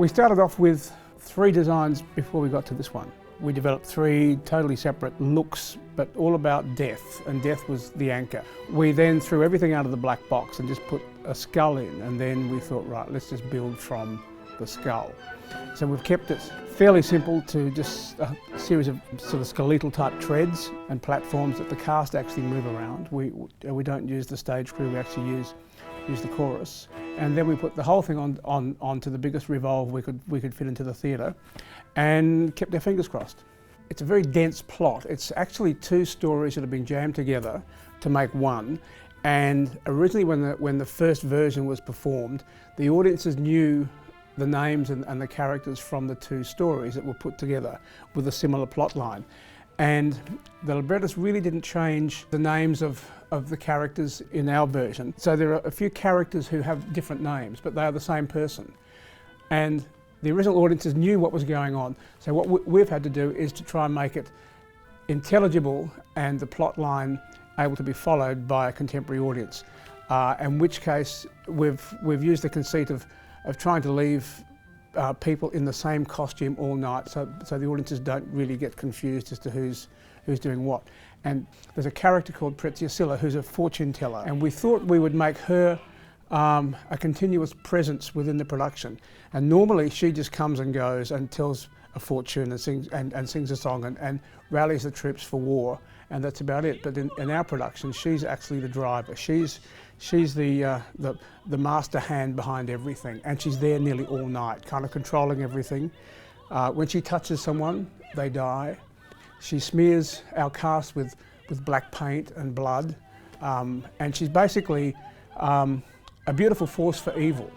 We started off with 3 designs before we got to this one. We developed 3 totally separate looks, but all about death, and death was the anchor. We then threw everything out of the black box and just put a skull in, and then we thought, right, let's just build from the skull. So we've kept it fairly simple to just a series of sort of skeletal type treads and platforms that the cast actually move around. We don't use the stage crew, we actually use the chorus. And then we put the whole thing onto the biggest revolve we could fit into the theatre and kept our fingers crossed. It's a very dense plot. It's actually 2 stories that have been jammed together to make one. And originally when the first version was performed, the audiences knew the names and the characters from the 2 stories that were put together with a similar plot line. And the librettist really didn't change the names of the characters in our version. So there are a few characters who have different names, but they are the same person. And the original audiences knew what was going on. So what we've had to do is to try and make it intelligible and the plot line able to be followed by a contemporary audience. In which case we've used the conceit of trying to leave people in the same costume all night, so the audiences don't really get confused as to who's doing what. And there's a character called Preziosilla who's a fortune teller, and we thought we would make her a continuous presence within the production. And normally she just comes and goes and tells a fortune and sings a song and rallies the troops for war, and that's about it. But in our production, she's actually the driver. She's the master hand behind everything, and she's there nearly all night, kind of controlling everything. When she touches someone, they die. She smears our cast with black paint and blood, and she's basically a beautiful force for evil.